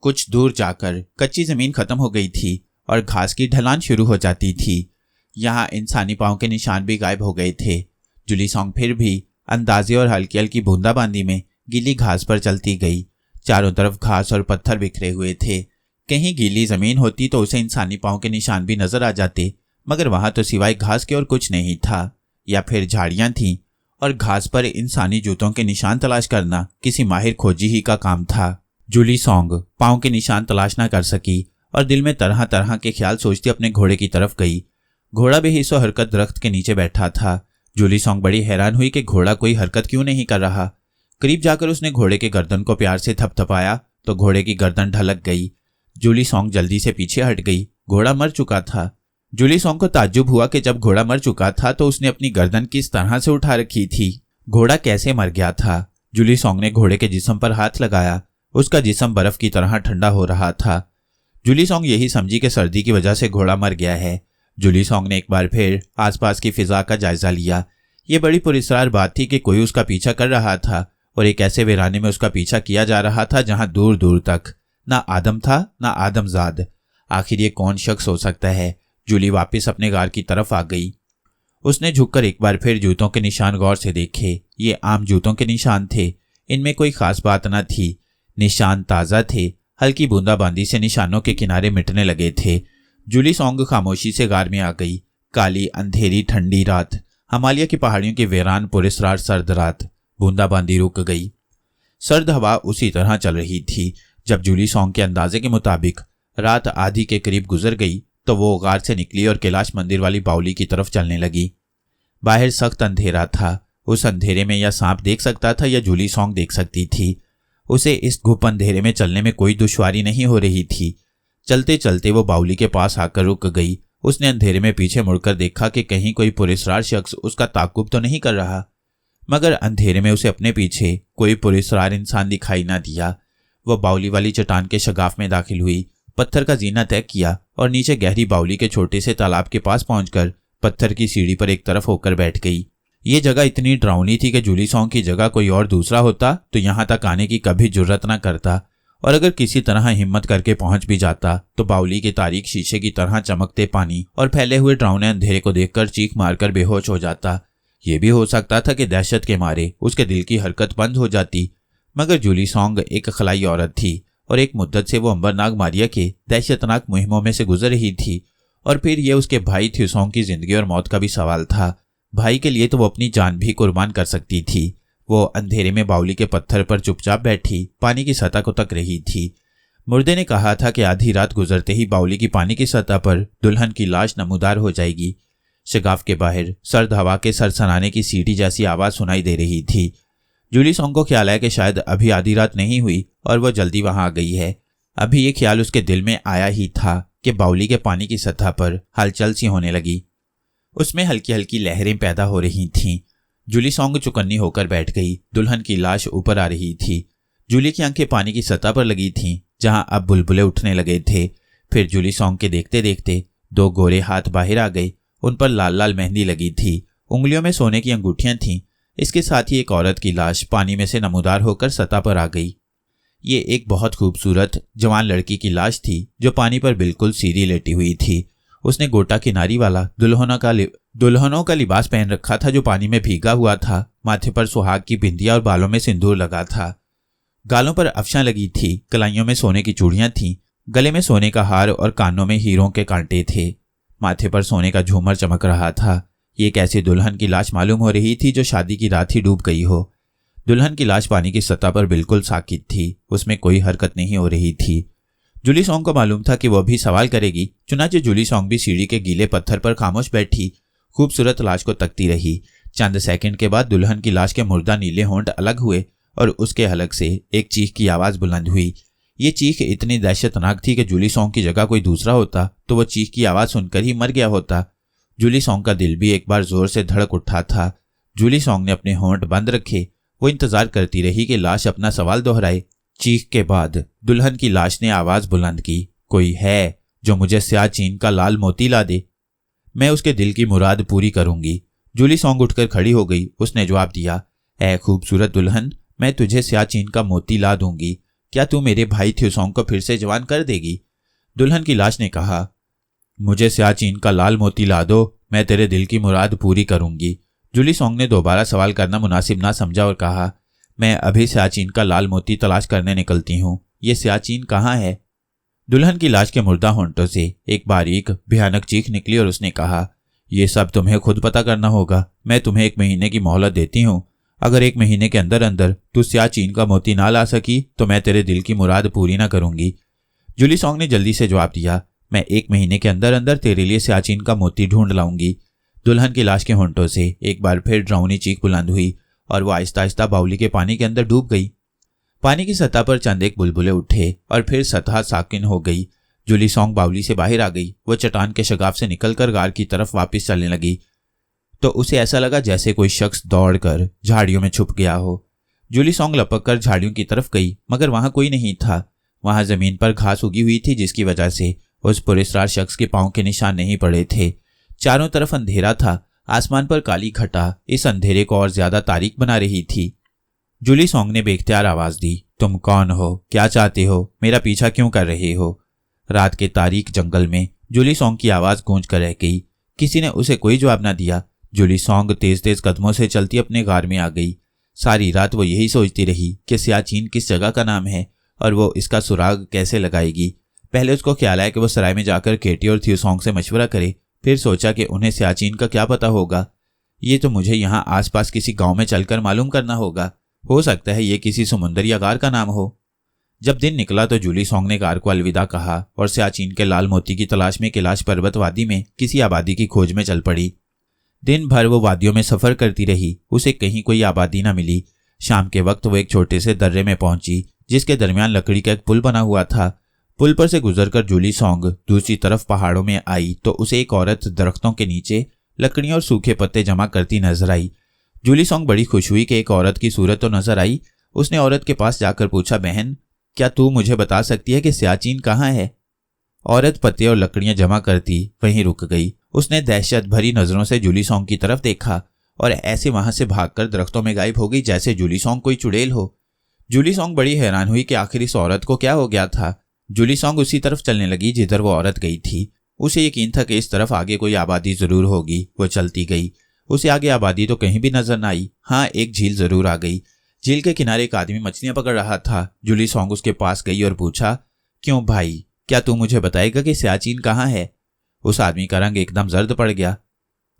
कुछ दूर जाकर कच्ची जमीन खत्म हो गई थी और घास की ढलान शुरू हो जाती थी। यहाँ इंसानी पाँव के निशान भी गायब हो गए थे। जुलीसोंग फिर भी अंदाजे और हल्की हल्की बूंदाबांदी में गीली घास पर चलती गई। चारों तरफ घास और पत्थर बिखरे हुए थे। कहीं गीली जमीन होती तो उसे इंसानी पाँव के निशान भी नजर आ जाते, मगर वहां तो सिवाय घास के और कुछ नहीं था। या फिर झाड़ियां थीं और घास पर इंसानी जूतों के निशान तलाश करना किसी माहिर खोजी ही का काम था। जुलीसोंग पाँव के निशान तलाश ना कर सकी और दिल में तरह तरह के ख्याल सोचती अपने घोड़े की तरफ गई। घोड़ा बेहिस्सो हरकत दरख्त के नीचे बैठा था। जुलीसोंग बड़ी हैरान हुई कि घोड़ा कोई हरकत क्यों नहीं कर रहा। करीब जाकर उसने घोड़े के गर्दन को प्यार से थपथपाया तो घोड़े की गर्दन ढलक गई। जुलीसोंग जल्दी से पीछे हट गई। घोड़ा मर चुका था। जुलीसोंग को ताज्जुब हुआ कि जब घोड़ा मर चुका था तो उसने अपनी गर्दन किस तरह से उठा रखी थी। घोड़ा कैसे मर गया था? जुलीसोंग ने घोड़े के जिस्म पर हाथ लगाया। उसका जिस्म बर्फ की तरह ठंडा हो रहा था। जुलीसोंग यही समझी कि सर्दी की वजह से घोड़ा मर गया है। जुलीसोंग ने एक बार फिर आसपास की फिजा का जायजा लिया। ये बड़ी पुरस्कार बात थी कि कोई उसका पीछा कर रहा था और एक ऐसे वीराने में उसका पीछा किया जा रहा था जहां दूर दूर तक ना आदम था ना आदमजाद। आखिर ये कौन शख्स हो सकता है? जूली वापस अपने गार की तरफ आ गई। उसने झुककर एक बार फिर जूतों के निशान गौर से देखे। ये आम जूतों के निशान थे। इनमें कोई खास बात न थी। निशान ताज़ा थे। हल्की बूंदाबांदी से निशानों के किनारे मिटने लगे थे। जुलीसोंग खामोशी से गार में आ गई। काली अंधेरी ठंडी रात, हिमालय की पहाड़ियों की वीरान पुरस्कार सर्द रात। बूंदाबांदी रुक गई। सर्द हवा उसी तरह चल रही थी। जब जुलीसोंग के अंदाजे के मुताबिक रात आधी के करीब गुजर गई तो वो गार से निकली और कैलाश मंदिर वाली बावली की तरफ चलने लगी। बाहर सख्त अंधेरा था। उस अंधेरे में या सांप देख सकता था या जुलीसोंग देख सकती थी। उसे इस घुप अंधेरे में चलने में कोई दुश्वारी नहीं हो रही थी। चलते चलते वो बावली के पास आकर रुक गई। उसने अंधेरे में पीछे मुड़कर देखा कि कहीं कोई पुरस्कार शख्स उसका ताकुब तो नहीं कर रहा, मगर अंधेरे में उसे अपने पीछे कोई पुरस्कार इंसान दिखाई ना दिया। वह बावली वाली चट्टान के शगाफ में दाखिल हुई, पत्थर का जीना तय किया और नीचे गहरी बावली के छोटे से तालाब के पास पहुंचकर पत्थर की सीढ़ी पर एक तरफ होकर बैठ गई। ये जगह इतनी डरावनी थी कि जुलीसोंग की जगह कोई और दूसरा होता तो यहां तक आने की कभी जुर्रत न करता, और अगर किसी तरह हिम्मत करके पहुंच भी जाता तो बावली के तारीक शीशे की तरह चमकते पानी और फैले हुए डरावने अंधेरे को देखकर चीख मारकर बेहोश हो जाता। ये भी हो सकता था कि दहशत के मारे उसके दिल की हरकत बंद हो जाती, मगर जुलीसोंग एक खलाई औरत थी और एक मुद्दत से वो अंबरनाग मारिया के दहशतनाक मुहिमों में से गुजर रही थी। और फिर यह उसके भाई थ्यूसोंग की जिंदगी और मौत का भी सवाल था। भाई के लिए तो वो अपनी जान भी कुर्बान कर सकती थी। वो अंधेरे में बावली के पत्थर पर चुपचाप बैठी पानी की सतह को तक रही थी। मुर्दे ने कहा था कि आधी रात गुजरते ही बावली की पानी की सतह पर दुल्हन की लाश नमूदार हो जाएगी। शगाफ के बाहर सर्द हवा के सरसनाने की सीटी जैसी आवाज सुनाई दे रही थी। जुलीसोंग को ख्याल आया कि शायद अभी आधी रात नहीं हुई और वह जल्दी वहां आ गई है। अभी ये ख्याल उसके दिल में आया ही था कि बावली के पानी की सतह पर हलचल सी होने लगी। उसमें हल्की हल्की लहरें पैदा हो रही थीं। जुलीसोंग चुकन्नी होकर बैठ गई। दुल्हन की लाश ऊपर आ रही थी। जूली की आंखें पानी की सतह पर लगी थीं, जहां अब बुलबुले उठने लगे थे। फिर जुलीसोंग के देखते देखते दो गोरे हाथ बाहर आ गए। उन पर लाल लाल मेहंदी लगी थी। उंगलियों में सोने की अंगूठियां थीं। इसके साथ ही एक औरत की लाश पानी में से नमूदार होकर सतह पर आ गई। ये एक बहुत खूबसूरत जवान लड़की की लाश थी जो पानी पर बिल्कुल सीधी लेटी हुई थी। उसने गोटा किनारी वाला दुल्हनों का लिबास पहन रखा था जो पानी में भीगा हुआ था। माथे पर सुहाग की बिंदिया और बालों में सिंदूर लगा था। गालों पर अफशां लगी थी। कलाइयों में सोने की चूड़ियां थीं। गले में सोने का हार और कानों में हीरों के कांटे थे। माथे पर सोने का झूमर चमक रहा था। ये एक ऐसी दुल्हन की लाश मालूम हो रही थी जो शादी की रात ही डूब गई हो। दुल्हन की लाश पानी की सतह पर बिल्कुल साकित थी। उसमें कोई हरकत नहीं हो रही थी। जुलीसोंग को मालूम था कि वह भी सवाल करेगी, चुनाचे जुलीसोंग भी सीढ़ी के गीले पत्थर पर खामोश बैठी खूबसूरत लाश को तकती रही। चंद सेकंड के बाद दुल्हन की लाश के मुर्दा नीले होंठ अलग हुए और उसके हलक से एक चीख की आवाज बुलंद हुई। ये चीख इतनी दहशतनाक थी कि जुलीसोंग की जगह कोई दूसरा होता तो वह चीख की आवाज सुनकर ही मर गया होता। जुलीसोंग का दिल भी एक बार जोर से धड़क उठा था। जुलीसोंग ने अपने होंठ बंद रखे। वो इंतजार करती रही कि लाश अपना सवाल दोहराए। चीख के बाद दुल्हन की लाश ने आवाज बुलंद की, कोई है जो मुझे स्याह चीन का लाल मोती ला दे? मैं उसके दिल की मुराद पूरी करूंगी। जुलीसोंग उठकर खड़ी हो गई। उसने जवाब दिया, ऐ खूबसूरत दुल्हन, मैं तुझे स्याह चीन का मोती ला दूंगी। क्या तू मेरे भाई थ्यूसोंग को फिर से जवान कर देगी? दुल्हन की लाश ने कहा, मुझे सियाचिन का लाल मोती ला दो, मैं तेरे दिल की मुराद पूरी करूंगी। जुली सोंग ने दोबारा सवाल करना मुनासिब ना समझा और कहा, मैं अभी सियाचिन का लाल मोती तलाश करने निकलती हूँ। ये सियाचिन कहाँ है? दुल्हन की लाश के मुर्दा होंठों से एक बारीक भयानक चीख निकली और उसने कहा, ये सब तुम्हें खुद पता करना होगा। मैं तुम्हें 1 महीने की मोहलत देती हूँ। अगर 1 महीने के अंदर अंदर तू सियाचिन का मोती ना ला सकी तो मैं तेरे दिल की मुराद पूरी ना करूंगी। जुली सोंग ने जल्दी से जवाब दिया, मैं 1 महीने के अंदर अंदर तेरे लिए सियाचिन का मोती ढूंढ लाऊंगी। दुल्हन की लाश के होंठों से एक बार फिर ड्राउनी चीख बुलंद हुई और वो आहिस्ता आहिस्ता बाउली के पानी के अंदर डूब गई। पानी की सतह पर चंद एक बुलबुले उठे और फिर सतह साकिन हो गई। जुली सोंग बाउली से बाहर आ गई। वो चट्टान के शगाफ से निकलकर गार की तरफ वापस चलने लगी तो उसे ऐसा लगा जैसे कोई शख्स दौड़कर झाड़ियों में छुप गया हो। जुली सोंग लपक कर झाड़ियों की तरफ गई मगर वहां कोई नहीं था। वहां जमीन पर घास उगी हुई थी जिसकी वजह से उस पुरस्कार शख्स के पांव के निशान नहीं पड़े थे। चारों तरफ अंधेरा था। आसमान पर काली घटा इस अंधेरे को और ज्यादा तारीक बना रही थी। जुली सोंग ने बेख्तियार आवाज दी, तुम कौन हो? क्या चाहते हो? मेरा पीछा क्यों कर रहे हो? रात के तारीक जंगल में जुली सोंग की आवाज गूंज कर रह गई। किसी ने उसे कोई जवाब न दिया। जुली सोंग तेज तेज कदमों से चलती अपने गार में आ गई। सारी रात वो यही सोचती रही कि सियाचिन किस जगह का नाम है और वो इसका सुराग कैसे लगाएगी। पहले उसको ख्याल आया कि वो सराय में जाकर केटी और थ्यूसोंग से मशवरा करे। फिर सोचा कि उन्हें सियाचिन का क्या पता होगा। ये तो मुझे यहाँ आसपास किसी गांव में चलकर मालूम करना होगा। हो सकता है ये किसी समुंदर या गार का नाम हो। जब दिन निकला तो जुली सोंग ने गार को अलविदा कहा और सियाचिन के लाल मोती की तलाश में कैलाश पर्वत वादी में किसी आबादी की खोज में चल पड़ी। दिन भर वो वादियों में सफर करती रही। उसे कहीं कोई आबादी न मिली। शाम के वक्त वो एक छोटे से दर्रे में पहुंची जिसके दरमियान लकड़ी का एक पुल बना हुआ था। पुल पर से गुजरकर जुली सोंग दूसरी तरफ पहाड़ों में आई तो उसे एक औरत दरख्तों के नीचे लकड़ियां और सूखे पत्ते जमा करती नजर आई। जुली सोंग बड़ी खुश हुई कि एक औरत की सूरत तो नजर आई। उसने औरत के पास जाकर पूछा, बहन क्या तू मुझे बता सकती है कि सियाचिन कहाँ है? औरत पत्ते और लकड़ियां जमा करती वहीं रुक गई। उसने दहशत भरी नजरों से जुली सोंग की तरफ देखा और ऐसे वहां से भागकर दरख्तों में गायब हो गई जैसे जुली सोंग कोई चुड़ैल हो। जुली सोंग बड़ी हैरान हुई कि आखिर इस औरत को क्या हो गया था। जुली सोंग उसी तरफ चलने लगी जिधर वो औरत गई थी। उसे यकीन था कि इस तरफ आगे कोई आबादी जरूर होगी। वो चलती गई। उसे आगे आबादी तो कहीं भी नजर न आई। हाँ, एक झील जरूर आ गई। झील के किनारे एक आदमी मछलियां पकड़ रहा था। जुली सोंग उसके पास गई और पूछा, क्यों भाई, क्या तू मुझे बताएगा कि सियाचिन कहाँ है? उस आदमी का रंग एकदम जर्द पड़ गया।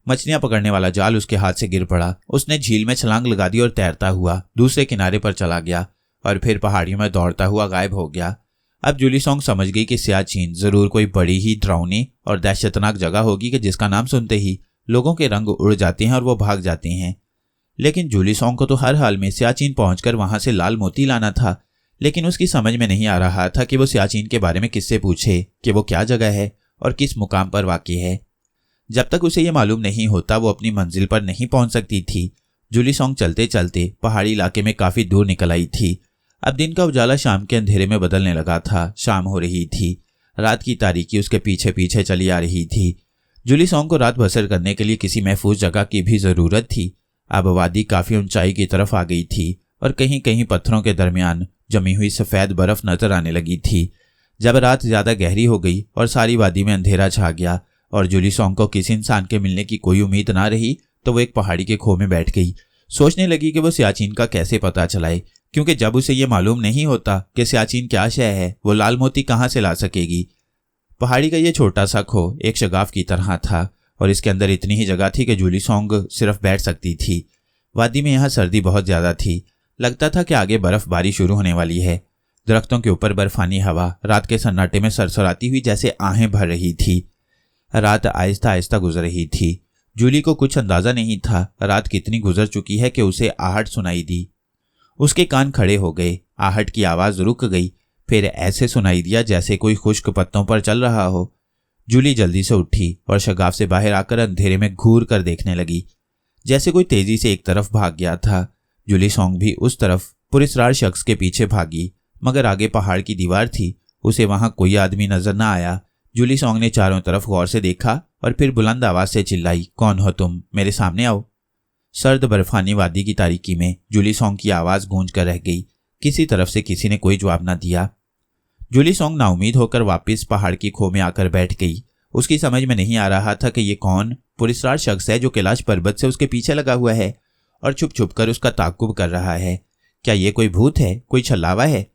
मछलियां पकड़ने वाला जाल उसके हाथ से गिर पड़ा। उसने झील में छलांग लगा दी और तैरता हुआ दूसरे किनारे पर चला गया और फिर पहाड़ियों में दौड़ता हुआ गायब हो गया। अब जुली सोंग समझ गई कि सियाचिन जरूर कोई बड़ी ही डरावनी और दहशतनाक जगह होगी कि जिसका नाम सुनते ही लोगों के रंग उड़ जाते हैं और वो भाग जाते हैं। लेकिन जुली सोंग को तो हर हाल में सियाचिन पहुंचकर वहां से लाल मोती लाना था। लेकिन उसकी समझ में नहीं आ रहा था कि वो सियाचिन के बारे में किससे पूछे कि वो क्या जगह है और किस मुकाम पर वाक़ई है। जब तक उसे ये मालूम नहीं होता वो अपनी मंजिल पर नहीं पहुंच सकती थी। जुली सोंग चलते चलते पहाड़ी इलाके में काफी दूर निकल आई थी। अब दिन का उजाला शाम के अंधेरे में बदलने लगा था। शाम हो रही थी। रात की तारीकी उसके पीछे पीछे चली आ रही थी। जुली सोंग को रात बसर करने के लिए किसी महफूज जगह की भी जरूरत थी। अब वादी काफी ऊंचाई की तरफ आ गई थी और कहीं कहीं पत्थरों के दरमियान जमी हुई सफेद बर्फ नजर आने लगी थी। जब रात ज्यादा गहरी हो गई और सारी वादी में अंधेरा छा गया और जुली सोंग को किसी इंसान के मिलने की कोई उम्मीद ना रही तो वो एक पहाड़ी के खो में बैठ गई। सोचने लगी कि वो सियाचिन का कैसे पता चलाए, क्योंकि जब उसे ये मालूम नहीं होता कि सियाचिन क्या शय है वो लाल मोती कहाँ से ला सकेगी। पहाड़ी का ये छोटा सा खो एक शगाफ की तरह था और इसके अंदर इतनी ही जगह थी कि जुली सोंग सिर्फ बैठ सकती थी। वादी में यहाँ सर्दी बहुत ज्यादा थी। लगता था कि आगे बर्फबारी शुरू होने वाली है। दरख्तों के ऊपर बर्फानी हवा रात के सन्नाटे में सरसराती हुई जैसे आहें भर रही थी। रात आहिस्ता आहिस्ता गुजर रही थी। जूली को कुछ अंदाजा नहीं था रात कितनी गुजर चुकी है कि उसे आहट सुनाई दी। उसके कान खड़े हो गए। आहट की आवाज रुक गई, फिर ऐसे सुनाई दिया जैसे कोई खुश्क पत्तों पर चल रहा हो। जूली जल्दी से उठी और शगाफ से बाहर आकर अंधेरे में घूर कर देखने लगी, जैसे कोई तेजी से एक तरफ भाग गया था। जूली सोंग भी उस तरफ पुरस्कार शख्स के पीछे भागी, मगर आगे पहाड़ की दीवार थी। उसे वहां कोई आदमी नजर न आया। जूली सोंग ने चारों तरफ गौर से देखा और फिर बुलंद आवाज से चिल्लाई, कौन हो तुम? मेरे सामने आओ। सर्द बर्फानी वादी की तारीकी में जूली सोंग की आवाज गूंज कर रह गई। किसी तरफ से किसी ने कोई जवाब न दिया। जूली सॉन्ग नाउमीद होकर वापस पहाड़ की खो में आकर बैठ गई। उसकी समझ में नहीं आ रहा था कि ये कौन पुरस्कार शख्स है जो कैलाश पर्वत से उसके पीछे लगा हुआ है और छुप छुप कर उसका ताक़ुब कर रहा है। क्या ये कोई भूत है, कोई छलावा है?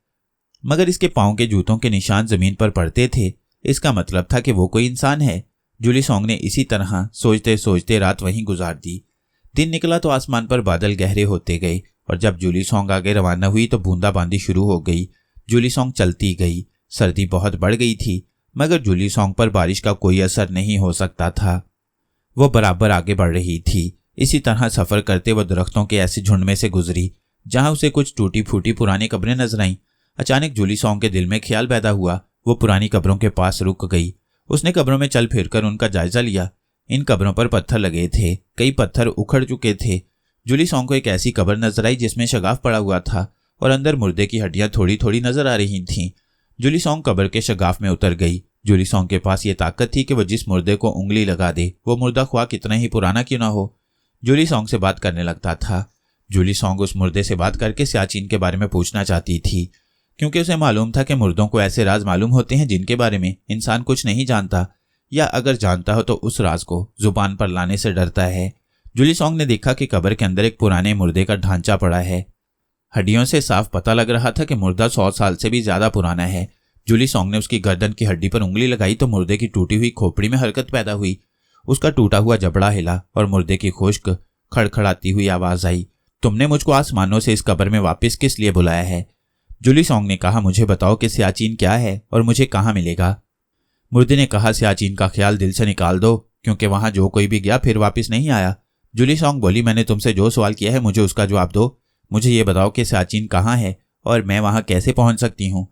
मगर इसके पाँव के जूतों के निशान जमीन पर पड़ते थे, इसका मतलब था कि वो कोई इंसान है। जूली सॉन्ग ने इसी तरह सोचते सोचते रात वहीं गुजार दी। दिन निकला तो आसमान पर बादल गहरे होते गए और जब जूली सॉन्ग आगे रवाना हुई तो बूंदाबांदी शुरू हो गई। जूली सॉन्ग चलती गई। सर्दी बहुत बढ़ गई थी मगर जूली सॉन्ग पर बारिश का कोई असर नहीं हो सकता था। वो बराबर आगे बढ़ रही थी। इसी तरह सफर करते वो दरख्तों के ऐसे झुंड में से गुजरी जहां उसे कुछ टूटी फूटी पुरानी कब्रें नजर आईं। अचानक जूली सॉन्ग के दिल में ख्याल पैदा हुआ। वो पुरानी कब्रों के पास रुक गई। उसने कब्रों में चल फिरकर उनका जायजा लिया। इन कब्रों पर पत्थर लगे थे, कई पत्थर उखड़ चुके थे। जूली सॉन्ग को एक ऐसी कब्र नजर आई जिसमें शगाफ पड़ा हुआ था और अंदर मुर्दे की हड्डियां थोड़ी थोड़ी नजर आ रही थीं। जूली सॉन्ग कब्र के शगाफ में उतर गई। जूली सॉन्ग के पास ये ताकत थी कि वह जिस मुर्दे को उंगली लगा दे, वो मुर्दा ख्वाह कितना ही पुराना क्यों ना हो, जूली सॉन्ग से बात करने लगता था। जूली सॉन्ग उस मुर्दे से बात करके सियाचिन के बारे में पूछना चाहती थी, क्योंकि उसे मालूम था कि मुर्दों को ऐसे राज मालूम होते हैं जिनके बारे में इंसान कुछ नहीं जानता, या अगर जानता हो तो उस राज को जुबान पर लाने से डरता है। जूली सॉन्ग ने देखा कि कब्र के अंदर एक पुराने मुर्दे का ढांचा पड़ा है। हड्डियों से साफ पता लग रहा था कि मुर्दा 100 साल से भी ज्यादा पुराना है। जूली सॉन्ग ने उसकी गर्दन की हड्डी पर उंगली लगाई तो मुर्दे की टूटी हुई खोपड़ी में हरकत पैदा हुई। उसका टूटा हुआ जबड़ा हिला और मुर्दे की खुश्क खड़खड़ाती हुई आवाज आई, तुमने मुझको आसमानों से इस कब्र में वापस किस लिए बुलाया है? जूली सॉन्ग ने कहा, मुझे बताओ कि सियाचिन क्या है और मुझे कहाँ मिलेगा? मुर्दे ने कहा, सियाचिन का ख्याल दिल से निकाल दो, क्योंकि वहां जो कोई भी गया फिर वापस नहीं आया। जूली सॉन्ग बोली, मैंने तुमसे जो सवाल किया है मुझे उसका जवाब दो। मुझे ये बताओ कि सियाचिन कहाँ है और मैं वहां कैसे पहुंच सकती हूँ?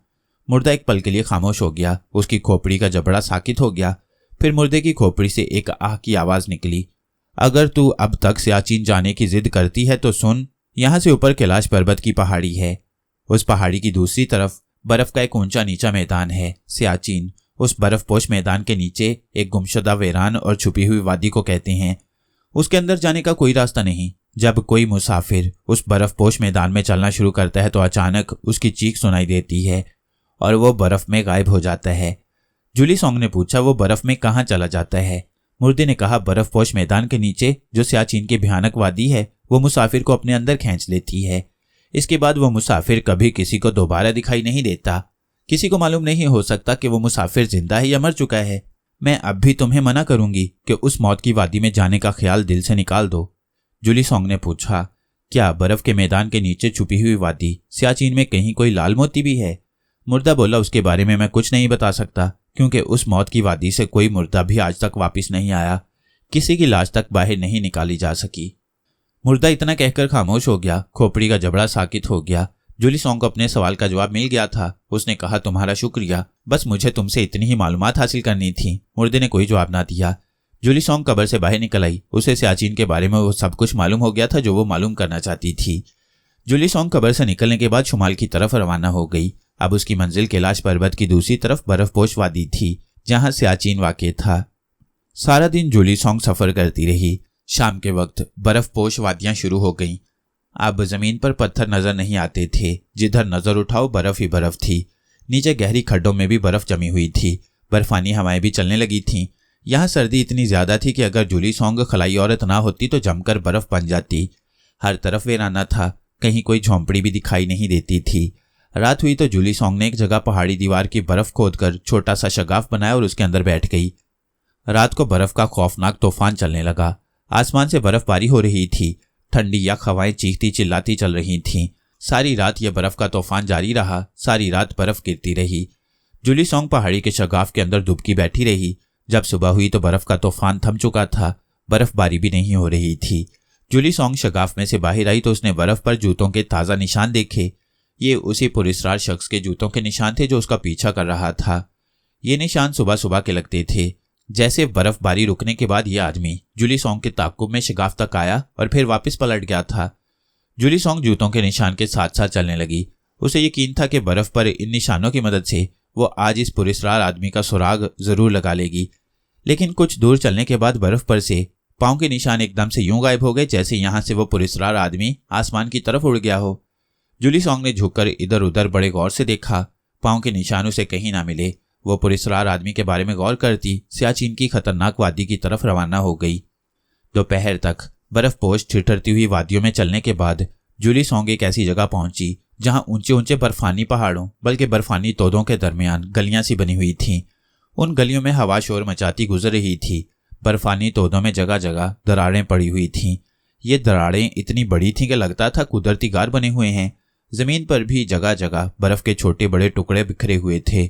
मुर्दा एक पल के लिए खामोश हो गया। उसकी खोपड़ी का जबड़ा साकित हो गया। फिर मुर्दे की खोपड़ी से एक आह की आवाज निकली, अगर तू अब तक सियाचिन जाने की जिद करती है तो सुन, यहां से ऊपर कैलाश पर्वत की पहाड़ी है। उस पहाड़ी की दूसरी तरफ बर्फ का एक ऊंचा नीचा मैदान है, सियाचिन। उस बर्फपोश मैदान के नीचे एक गुमशुदा वीरान और छुपी हुई वादी को कहते हैं। उसके अंदर जाने का कोई रास्ता नहीं। जब कोई मुसाफिर उस बर्फपोश मैदान में चलना शुरू करता है तो अचानक उसकी चीख सुनाई देती है और वो बर्फ में गायब हो जाता है। जूली सॉन्ग ने पूछा, वो बर्फ में कहाँ चला जाता है? मुर्दे ने कहा, बर्फपोश मैदान के नीचे जो सियाचिन की भयानक वादी है वो मुसाफिर को अपने अंदर खींच लेती है। इसके बाद वो मुसाफिर कभी किसी को दोबारा दिखाई नहीं देता। किसी को मालूम नहीं हो सकता कि वो मुसाफिर जिंदा है या मर चुका है। मैं अब भी तुम्हें मना करूंगी कि उस मौत की वादी में जाने का ख्याल दिल से निकाल दो। जूली सॉन्ग ने पूछा, क्या बर्फ के मैदान के नीचे छुपी हुई वादी सियाचिन में कहीं कोई लाल मोती भी है? मुर्दा बोला, उसके बारे में मैं कुछ नहीं बता सकता, क्योंकि उस मौत की वादी से कोई मुर्दा भी आज तक वापस नहीं आया। किसी की लाश तक बाहर नहीं निकाली जा सकी। मुर्दा इतना कहकर खामोश हो गया। खोपड़ी का जबड़ा साकित हो गया। जूली सॉन्ग को अपने सवाल का जवाब मिल गया था। उसने कहा, तुम्हारा शुक्रिया, बस मुझे तुमसे इतनी ही मालूमात हासिल करनी थी। मुर्दे ने कोई जवाब ना दिया। जूली सॉन्ग कब्र से बाहर निकल आई। उसे सियाचिन के बारे में वो सब कुछ मालूम हो गया था जो वो मालूम करना चाहती थी। जूली सॉन्ग कब्र से निकलने के बाद शुमाल की तरफ रवाना हो गई। अब उसकी मंजिल कैलाश पर्वत की दूसरी तरफ बर्फपोश वादी थी जहां सियाचिन वाक़ था। सारा दिन जूली सॉन्ग सफर करती रही। शाम के वक्त बर्फपोश वादियां शुरू हो गईं। अब जमीन पर पत्थर नजर नहीं आते थे। जिधर नजर उठाओ बर्फ ही बर्फ थी। नीचे गहरी खड्डों में भी बर्फ जमी हुई थी। बर्फानी हवाएं भी चलने लगी थीं। यहाँ सर्दी इतनी ज्यादा थी कि अगर जूली सॉन्ग खलाई औरत ना होती तो जमकर बर्फ बन जाती। हर तरफ वीराना था, कहीं कोई झोंपड़ी भी दिखाई नहीं देती थी। रात हुई तो जूली सॉन्ग ने एक जगह पहाड़ी दीवार की बर्फ खोदकर छोटा सा शगाफ बनाया और उसके अंदर बैठ गई। रात को बर्फ का खौफनाक तूफान चलने लगा। आसमान से बर्फबारी हो रही थी। ठंडी यख हवाएं चीखती चिल्लाती चल रही थीं। सारी रात यह बर्फ का तूफान जारी रहा। सारी रात बर्फ गिरती रही। जूली सॉन्ग पहाड़ी के शगाफ के अंदर दुबकी बैठी रही। जब सुबह हुई तो बर्फ का तूफान थम चुका था। बर्फबारी भी नहीं हो रही थी। जूली सॉन्ग शगाफ में से बाहर आई तो उसने बर्फ पर जूतों के ताज़ा निशान देखे। ये उसी पुरस्कार शख्स के जूतों के निशान थे जो उसका पीछा कर रहा था। ये निशान सुबह सुबह के लगते थे। जैसे बर्फबारी रुकने के बाद यह आदमी जूली सॉन्ग के ताक़ुब में शगाफ तक आया और फिर वापस पलट गया था। जूली सॉन्ग जूतों के निशान के साथ साथ चलने लगी। उसे यकीन था कि बर्फ पर इन निशानों की मदद से वो आज इस पुरस्कार आदमी का सुराग जरूर लगा लेगी। लेकिन कुछ दूर चलने के बाद बर्फ पर से पांव के निशान एकदम से यूं गायब हो गए जैसे यहां से वो पुरस्कार आदमी आसमान की तरफ उड़ गया हो। जूली सॉन्ग ने झुककर इधर उधर बड़े गौर से देखा। पांव के निशान उसे कहीं ना मिले। वो पुरस्कार आदमी के बारे में गौर करती सियाचिन की खतरनाक वादी की तरफ रवाना हो गई। दोपहर तक बर्फ पोश ठिठुरती हुई वादियों में चलने के बाद जूली सॉन्ग एक ऐसी जगह पहुंची जहां ऊंचे ऊंचे बर्फानी पहाड़ों बल्कि बर्फानी तोदों के दरमियान गलियां सी बनी हुई थीं। उन गलियों में हवा शोर मचाती गुजर रही थी। बर्फानी तोदों में जगह जगह दरारें पड़ी हुई थीं। ये दरारें इतनी बड़ी थीं कि लगता था कुदरती गार बने हुए हैं। जमीन पर भी जगह जगह बर्फ के छोटे बड़े टुकड़े बिखरे हुए थे।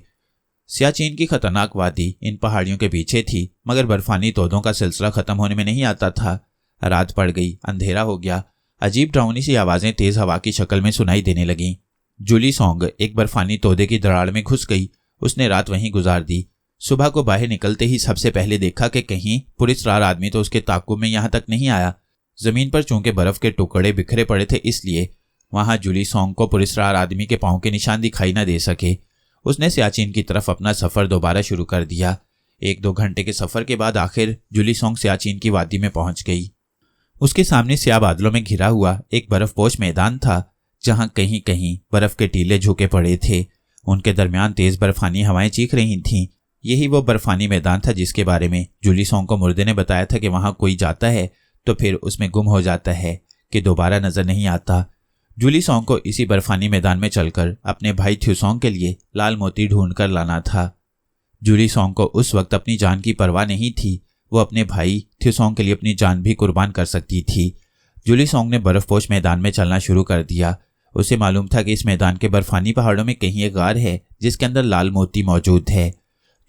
सियाचिन की खतरनाक वादी इन पहाड़ियों के पीछे थी, मगर बर्फानी तोदों का सिलसिला खत्म होने में नहीं आता था। रात पड़ गई, अंधेरा हो गया। अजीब डरावनी सी आवाजें तेज हवा की शक्ल में सुनाई देने लगीं। जूली सॉन्ग एक बर्फानी तोदे की दरार में घुस गई। उसने रात वहीं गुजार दी। सुबह को बाहर निकलते ही सबसे पहले देखा कि कहीं पुरस्कार आदमी तो उसके ताकुब में यहां तक नहीं आया। जमीन पर चूंकि बर्फ के टुकड़े बिखरे पड़े थे, इसलिए वहां जूली सॉन्ग को पुरस्कार आदमी के पांव के निशान दिखाई न दे सके। उसने सियाचिन की तरफ अपना सफर दोबारा शुरू कर दिया। 1-2 घंटे के सफर के बाद आखिर जूली सॉन्ग सियाचिन की वादी में पहुंच गई। उसके सामने स्याह बादलों में घिरा हुआ एक बर्फपोश मैदान था, जहां कहीं कहीं बर्फ के टीले झुके पड़े थे। उनके दरमियान तेज बर्फानी हवाएं चीख रही थीं। यही वो बर्फानी मैदान था जिसके बारे में जूली सॉन्ग को मुर्दे ने बताया था कि वहां कोई जाता है तो फिर उसमें गुम हो जाता है कि दोबारा नजर नहीं आता। जूली सॉन्ग को इसी बर्फानी मैदान में चलकर अपने भाई थ्यूसॉन्ग के लिए लाल मोती ढूंढ कर लाना था। जूली सॉन्ग को उस वक्त अपनी जान की परवाह नहीं थी। वो अपने भाई थ्यूसॉन्ग के लिए अपनी जान भी कुर्बान कर सकती थी। जूली सॉन्ग ने बर्फपोश मैदान में चलना शुरू कर दिया। उसे मालूम था कि इस मैदान के बर्फानी पहाड़ों में कहीं एक गार है जिसके अंदर लाल मोती मौजूद है।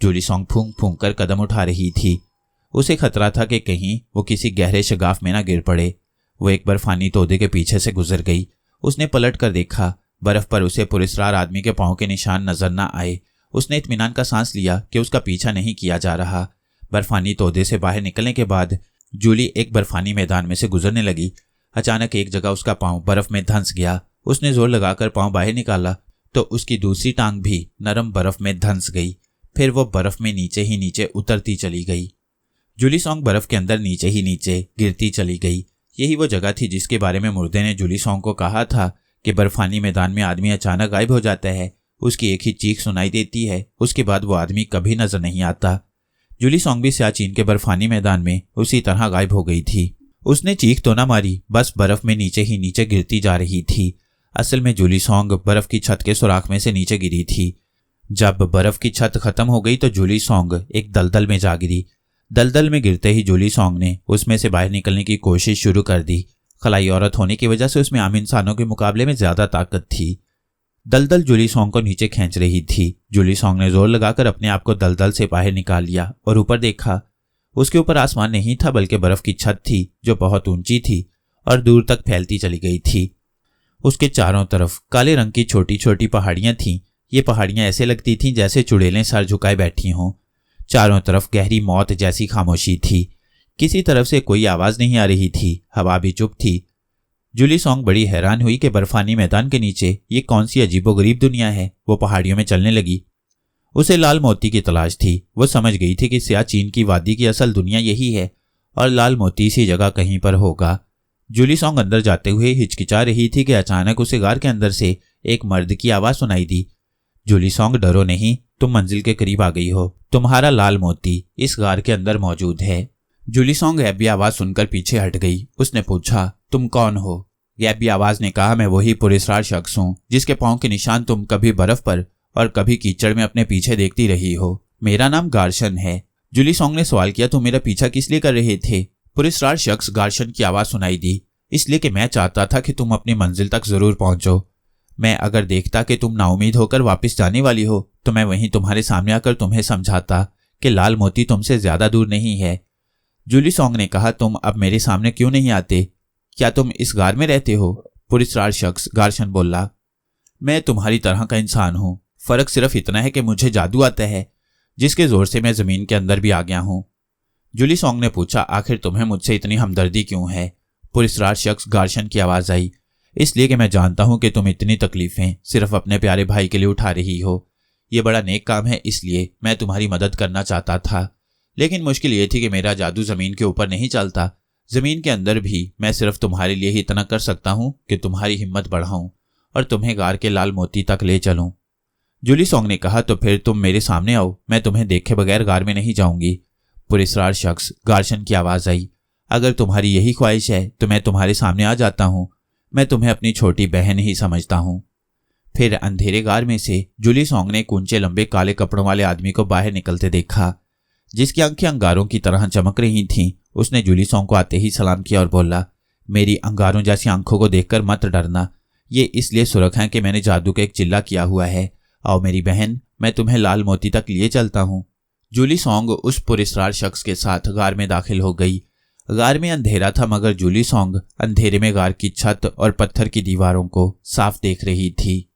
जूली सॉन्ग फूंक फूंक कर कदम उठा रही थी। उसे खतरा था कि कहीं वो किसी गहरे शगाफ में ना गिर पड़े। वो एक बर्फानी तोदे के पीछे से गुजर गई। उसने पलट कर देखा। बर्फ पर उसे पुरस्कार आदमी के पांव के निशान नजर न आए। उसने इत्मीनान का सांस लिया कि उसका पीछा नहीं किया जा रहा। बर्फानी तोदे से बाहर निकलने के बाद जूली एक बर्फानी मैदान में से गुजरने लगी। अचानक एक जगह उसका पांव बर्फ में धंस गया। उसने जोर लगाकर पांव बाहर निकाला तो उसकी दूसरी टांग भी नरम बर्फ में धंस गई। फिर वो बर्फ में नीचे ही नीचे उतरती चली गई। जूली सॉन्ग बर्फ के अंदर नीचे ही नीचे गिरती चली गई। यही वो जगह थी जिसके बारे में मुर्दे ने जूली सॉन्ग को कहा था कि बर्फानी मैदान में आदमी अचानक गायब हो जाता है। उसकी एक ही चीख सुनाई देती है, उसके बाद वो आदमी कभी नजर नहीं आता। जूली सॉन्ग भी सियाचिन के बर्फानी मैदान में उसी तरह गायब हो गई थी। उसने चीख तो ना मारी, बस बर्फ में नीचे ही नीचे गिरती जा रही थी। असल में जूली सॉन्ग बर्फ की छत के सुराख में से नीचे गिरी थी। जब बर्फ की छत खत्म हो गई तो जूली सॉन्ग एक दलदल में जा गिरी। दलदल में गिरते ही जूली सॉन्ग ने उसमें से बाहर निकलने की कोशिश शुरू कर दी। खलाई औरत होने की वजह से उसमें आम इंसानों के मुकाबले में ज्यादा ताकत थी। दलदल जूली सॉन्ग को नीचे खींच रही थी। जूली सॉन्ग ने जोर लगाकर अपने आप को दलदल से बाहर निकाल लिया और ऊपर देखा। उसके ऊपर आसमान नहीं था बल्कि बर्फ की छत थी जो बहुत ऊंची थी और दूर तक फैलती चली गई थी। उसके चारों तरफ काले रंग की छोटी छोटी पहाड़ियां थीं। ये पहाड़ियां ऐसे लगती थीं जैसे चुड़ैलें सर झुकाए बैठी हों। चारों तरफ गहरी मौत जैसी खामोशी थी। किसी तरफ से कोई आवाज नहीं आ रही थी। हवा भी चुप थी। जूली सॉन्ग बड़ी हैरान हुई कि बर्फानी मैदान के नीचे ये कौन सी अजीबोगरीब दुनिया है। वो पहाड़ियों में चलने लगी। उसे लाल मोती की तलाश थी। वो समझ गई थी कि सियाचिन की वादी की असल दुनिया यही है और लाल मोती इसी जगह कहीं पर होगा। जूली सॉन्ग अंदर जाते हुए हिचकिचा रही थी कि अचानक उसे गार के अंदर से एक मर्द की आवाज सुनाई दी। जूली सॉन्ग, डरो नहीं, तुम मंजिल के करीब आ गई हो। तुम्हारा लाल मोती इस गार के अंदर मौजूद है। जूली सॉन्ग गैबी आवाज सुनकर पीछे हट गई। उसने पूछा, तुम कौन हो? गैबी आवाज ने कहा, मैं वही पुरस्कार शख्स हूँ जिसके पांव के निशान तुम कभी बर्फ पर और कभी कीचड़ में अपने पीछे देखती रही हो। मेरा नाम गार्शन है। जूली सॉन्ग ने सवाल किया, तुम मेरा पीछा किस लिए कर रहे थे? पुरस्कार शख्स गार्शन की आवाज सुनाई दी, इसलिए कि मैं चाहता था कि तुम अपनी मंजिल तक जरूर पहुंचो। मैं अगर देखता कि तुम नाउमीद होकर वापस जाने वाली हो तो मैं वहीं तुम्हारे सामने आकर तुम्हें समझाता कि लाल मोती तुमसे ज्यादा दूर नहीं है। जूली सॉन्ग ने कहा, तुम अब मेरे सामने क्यों नहीं आते? क्या तुम इस गार में रहते हो? पुरस्कार शख्स गार्शन बोला, मैं तुम्हारी तरह का इंसान हूं। फर्क सिर्फ इतना है कि मुझे जादू आता है जिसके जोर से मैं जमीन के अंदर भी आ गया हूं। जूली सॉन्ग ने पूछा, आखिर तुम्हें मुझसे इतनी हमदर्दी क्यों है? पुरस्कार शख्स गार्शन की आवाज आई, इसलिए कि मैं जानता हूं कि तुम इतनी तकलीफें सिर्फ अपने प्यारे भाई के लिए उठा रही हो। यह बड़ा नेक काम है, इसलिए मैं तुम्हारी मदद करना चाहता था। लेकिन मुश्किल ये थी कि मेरा जादू जमीन के ऊपर नहीं चलता। जमीन के अंदर भी मैं सिर्फ तुम्हारे लिए ही इतना कर सकता हूं कि तुम्हारी हिम्मत बढ़ाऊं और तुम्हें गार के लाल मोती तक ले चलूं। जूली सॉन्ग ने कहा, तो फिर तुम मेरे सामने आओ, मैं तुम्हें देखे बगैर गार में नहीं जाऊंगी। पुरस्कार शख्स गार्शन की आवाज आई, अगर तुम्हारी यही ख्वाहिश है तो मैं तुम्हारे सामने आ जाता हूं। मैं तुम्हें अपनी छोटी बहन ही समझता हूं। फिर अंधेरे गार में से जूली सॉन्ग ने एक ऊंचे लंबे काले कपड़ों वाले आदमी को बाहर निकलते देखा, जिसकी आंखें अंगारों की तरह चमक रही थीं। उसने जूली सॉन्ग को आते ही सलाम किया और बोला, मेरी अंगारों जैसी आंखों को देखकर मत डरना। ये इसलिए सुरख है कि मैंने जादू का एक चिल्ला किया हुआ है। आओ मेरी बहन, मैं तुम्हें लाल मोती तक लिए चलता हूं। जूली सॉन्ग उस पुरस्कार शख्स के साथ गार में दाखिल हो गई। गार में अंधेरा था, मगर जूली सॉन्ग अंधेरे में गार की छत और पत्थर की दीवारों को साफ देख रही थी।